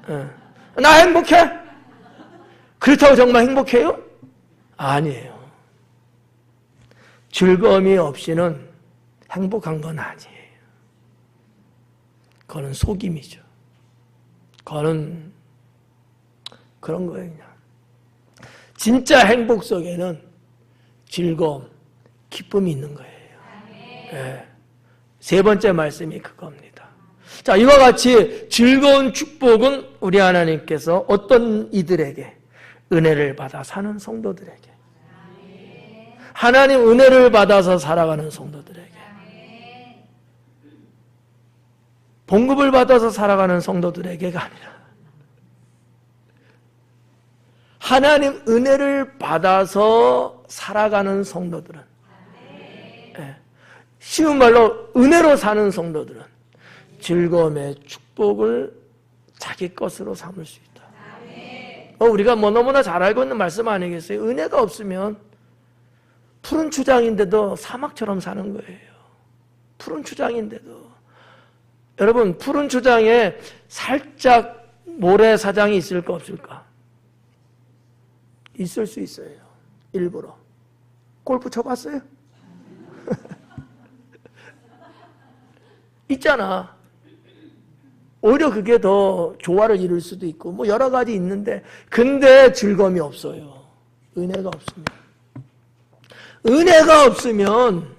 네. 나 행복해. 그렇다고 정말 행복해요? 아니에요. 즐거움이 없이는 행복한 건 아니에요. 그거는 속임이죠. 그거는 그런 거예요. 그냥. 진짜 행복 속에는 즐거움, 기쁨이 있는 거예요. 네. 세 번째 말씀이 그겁니다. 자, 이와 같이 즐거운 축복은 우리 하나님께서 어떤 이들에게 은혜를 받아 사는 성도들에게 하나님 은혜를 받아서 살아가는 성도들에게 봉급을 받아서 살아가는 성도들에게가 아니라 하나님 은혜를 받아서 살아가는 성도들은 쉬운 말로 은혜로 사는 성도들은 즐거움의 축복을 자기 것으로 삼을 수 있다. 우리가 너무나 잘 알고 있는 말씀 아니겠어요? 은혜가 없으면 푸른 추장인데도 사막처럼 사는 거예요. 푸른 추장인데도. 여러분, 푸른 추장에 살짝 모래사장이 있을까 없을까? 있을 수 있어요. 일부러. 골프 쳐봤어요? 있잖아. 오히려 그게 더 조화를 이룰 수도 있고 뭐 여러 가지 있는데, 근데 즐거움이 없어요. 은혜가 없으면. 은혜가 없으면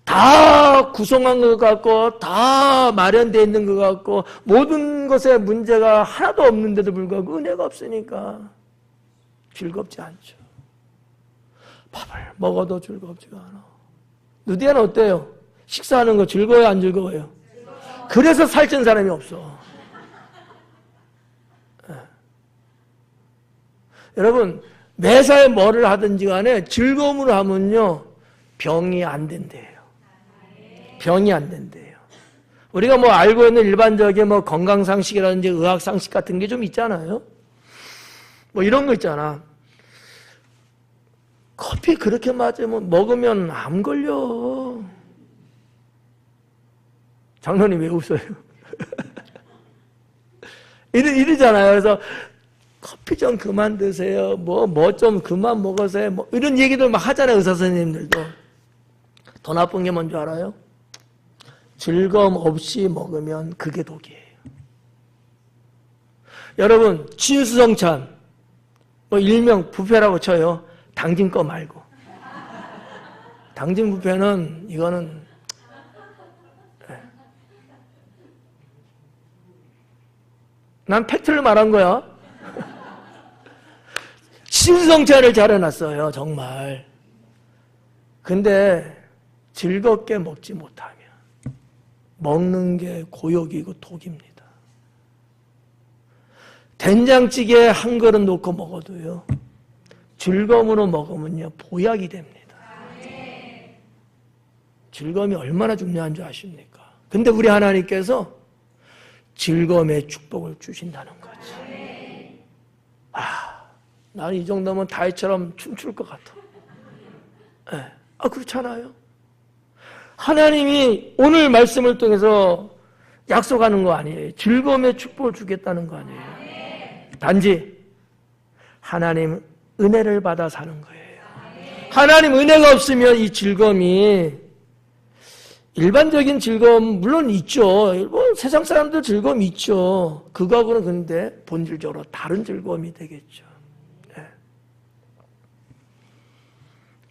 다 구성한 것 같고 다 마련되어 있는 것 같고 모든 것에 문제가 하나도 없는데도 불구하고 은혜가 없으니까 즐겁지 않죠. 밥을 먹어도 즐겁지가 않아. 누디아는 어때요? 식사하는 거 즐거워요, 안 즐거워요? 그래서 살찐 사람이 없어. 네. 여러분, 매사에 뭐를 하든지 간에 즐거움으로 하면요, 병이 안 된대요. 병이 안 된대요. 우리가 뭐 알고 있는 일반적인 뭐 건강상식이라든지 의학상식 같은 게 좀 있잖아요. 뭐 이런 거 있잖아. 커피 그렇게 먹으면 암 걸려. 장로님 왜 웃어요? 이러잖아요. 그래서 커피 좀 그만 드세요. 뭐 좀 그만 먹으세요. 뭐 이런 얘기들 막 하잖아요. 의사 선생님들도. 더 나쁜 게 뭔지 알아요? 즐거움 없이 먹으면 그게 독이에요. 여러분, 진수성찬, 뭐 일명 뷔페라고 쳐요. 당진 거 말고. 당진 뷔페는 이거는 난 팩트를 말한 거야. 진수성찬을 차려놨어요, 정말. 근데 즐겁게 먹지 못하면 먹는 게 고역이고 독입니다. 된장찌개 한 그릇 놓고 먹어도요, 즐거움으로 먹으면요, 보약이 됩니다. 즐거움이 얼마나 중요한 줄 아십니까? 근데 우리 하나님께서 즐거움의 축복을 주신다는 거지. 나는 이 정도면 다윗처럼 춤출 것 같아. 네. 그렇잖아요. 하나님이 오늘 말씀을 통해서 약속하는 거 아니에요. 즐거움의 축복을 주겠다는 거 아니에요. 단지 하나님 은혜를 받아 사는 거예요. 하나님 은혜가 없으면 이 즐거움이, 일반적인 즐거움 물론 있죠. 뭐 세상 사람들 즐거움 있죠. 그거하고는 근데 본질적으로 다른 즐거움이 되겠죠. 네.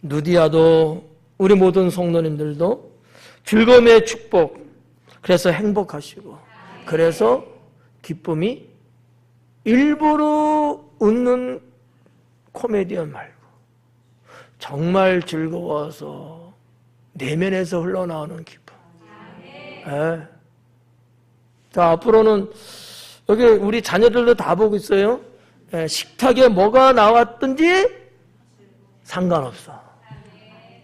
누디아도 우리 모든 성도님들도 즐거움의 축복, 그래서 행복하시고, 그래서 기쁨이 일부러 웃는 코미디언 말고 정말 즐거워서 내면에서 흘러나오는 기쁨. 네. 자, 앞으로는 여기 우리 자녀들도 다 보고 있어요. 네, 식탁에 뭐가 나왔든지 상관없어.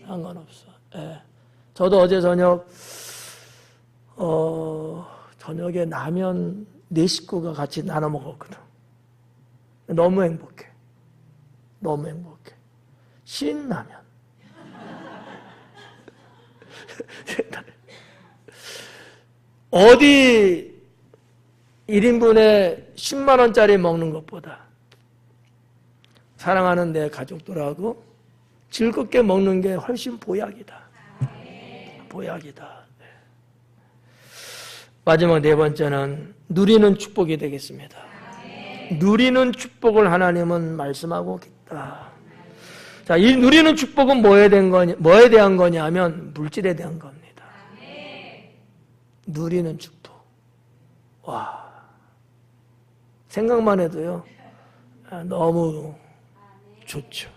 상관없어. 네. 저도 어제 저녁에 라면 4식구가 같이 나눠 먹었거든. 너무 행복해. 너무 행복해. 신라면. 어디 1인분에 10만 원짜리 먹는 것보다 사랑하는 내 가족들하고 즐겁게 먹는 게 훨씬 보약이다. 보약이다. 네. 마지막 4번째는 누리는 축복이 되겠습니다. 누리는 축복을 하나님은 말씀하고 있다. 자, 이 누리는 축복은 뭐에 대한 거냐 하면 물질에 대한 겁니다. 누리는 축복. 와, 생각만 해도요, 너무 좋죠.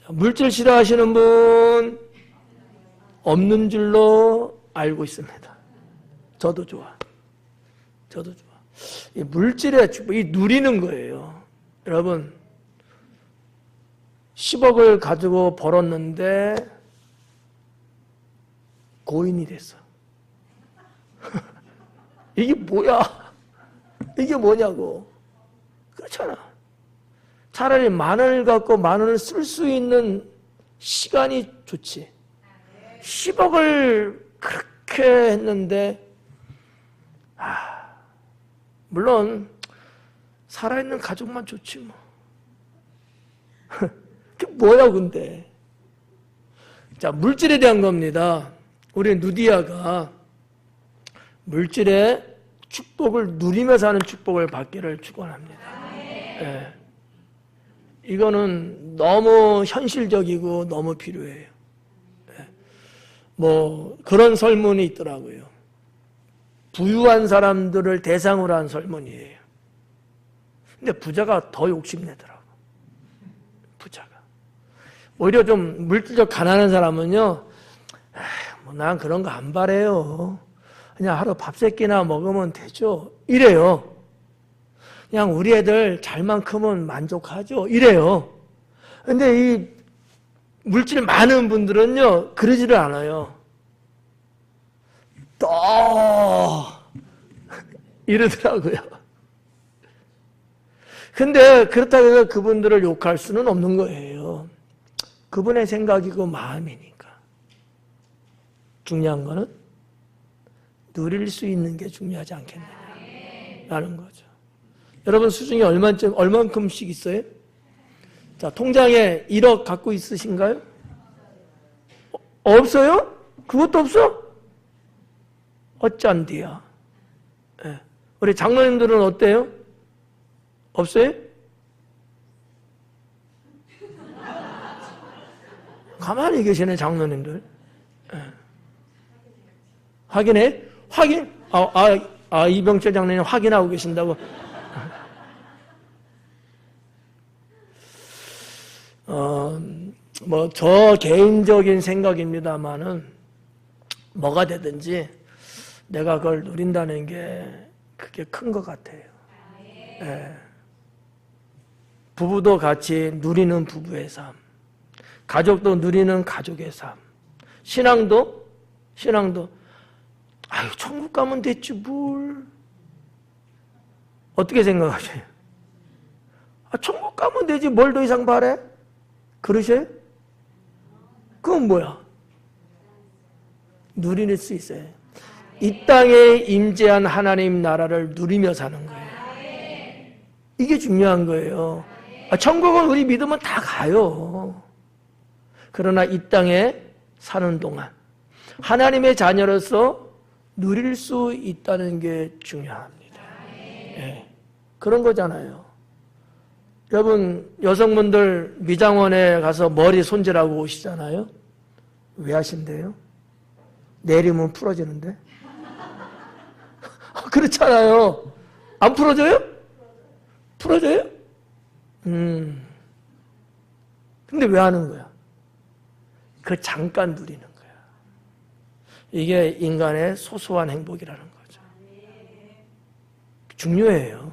자, 물질 싫어하시는 분 없는 줄로 알고 있습니다. 저도 좋아. 저도 좋아. 이 물질의 축복, 이 누리는 거예요. 여러분, 10억을 가지고 벌었는데 고인이 됐어. 이게 뭐야? 이게 뭐냐고. 그렇잖아. 차라리 10,000원을 갖고 10,000원을 쓸 수 있는 시간이 좋지. 10억을 그렇게 했는데, 물론 살아있는 가족만 좋지 뭐. 그게 뭐야 근데. 자, 물질에 대한 겁니다. 우리 누디아가 물질의 축복을 누리며 사는 축복을 받기를 축원합니다. 예. 이거는 너무 현실적이고 너무 필요해요. 예. 뭐 그런 설문이 있더라고요. 부유한 사람들을 대상으로 한 설문이에요. 근데 부자가 더 욕심내더라고. 부자가. 오히려 좀 물질적 가난한 사람은요, 뭐 난 그런 거 안 바래요. 그냥 하루 밥 세 끼나 먹으면 되죠. 이래요. 그냥 우리 애들 잘만 크면 만족하죠. 이래요. 근데 이 물질 많은 분들은요, 그러지를 않아요. 또 이러더라고요. 근데 그렇다고 해서 그분들을 욕할 수는 없는 거예요. 그분의 생각이고 마음이니까. 중요한 거는 누릴 수 있는 게 중요하지 않겠느냐라는 거죠. 여러분 수중에 얼만큼씩 있어요? 자, 통장에 1억 갖고 있으신가요? 없어요? 그것도 없어? 어쩐디야. 네. 우리 장로님들은 어때요? 없어요? 가만히 계시네 장로님들. 네. 확인해? 확인? 이병철 장로님 확인하고 계신다고. 뭐 저 개인적인 생각입니다만은 뭐가 되든지 내가 그걸 누린다는 게 그게 큰 것 같아요. 예. 부부도 같이 누리는 부부의 삶, 가족도 누리는 가족의 삶, 신앙도 아유 천국 가면 됐지 뭘. 어떻게 생각하세요? 천국 가면 되지 뭘 더 이상 바래? 그러셔요? 그건 뭐야? 누릴 수 있어요. 이 땅에 임재한 하나님 나라를 누리며 사는 거예요. 이게 중요한 거예요. 천국은 우리 믿으면 다 가요. 그러나 이 땅에 사는 동안 하나님의 자녀로서 누릴 수 있다는 게 중요합니다. 네. 그런 거잖아요. 여러분 여성분들 미장원에 가서 머리 손질하고 오시잖아요. 왜 하신대요? 내리면 풀어지는데. 그렇잖아요. 안 풀어져요? 풀어져요? 근데 왜 하는 거야? 그 잠깐 누리는 거야. 이게 인간의 소소한 행복이라는 거죠. 중요해요.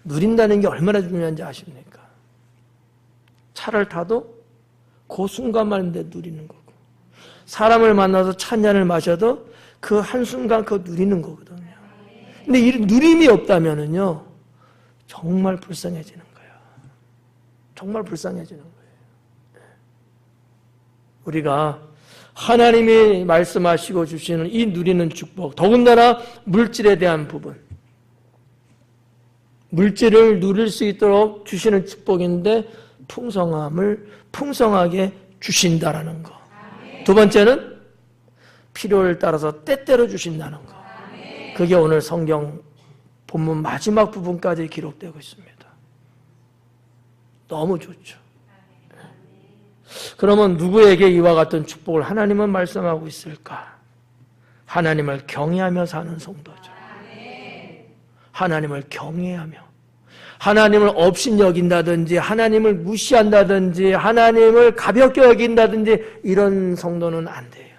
누린다는 게 얼마나 중요한지 아십니까? 차를 타도 그 순간만 누리는 거고, 사람을 만나서 찬잔을 마셔도 그 한순간 그거 누리는 거거든요. 근데 이 누림이 없다면은요, 정말 불쌍해지는 거예요. 정말 불쌍해지는 거예요. 우리가 하나님이 말씀하시고 주시는 이 누리는 축복, 더군다나 물질에 대한 부분, 물질을 누릴 수 있도록 주시는 축복인데 풍성함을 풍성하게 주신다라는 거. 두 번째는 필요를 따라서 때때로 주신다는 거. 그게 오늘 성경 본문 마지막 부분까지 기록되고 있습니다. 너무 좋죠. 그러면 누구에게 이와 같은 축복을 하나님은 말씀하고 있을까? 하나님을 경외하며 사는 성도죠. 하나님을 경외하며, 하나님을 업신여긴다든지 하나님을 무시한다든지 하나님을 가볍게 여긴다든지 이런 성도는 안 돼요.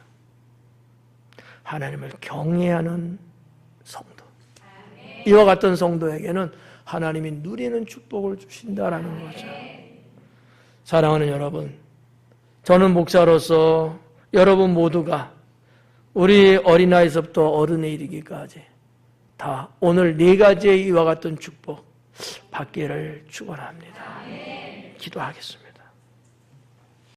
하나님을 경외하는 성도, 이와 같은 성도에게는 하나님이 누리는 축복을 주신다라는 거죠. 사랑하는 여러분, 저는 목사로서 여러분 모두가 우리 어린아이서부터 어른에 이르기까지 다 오늘 네 가지의 이와 같은 축복 받기를 축원합니다. 기도하겠습니다.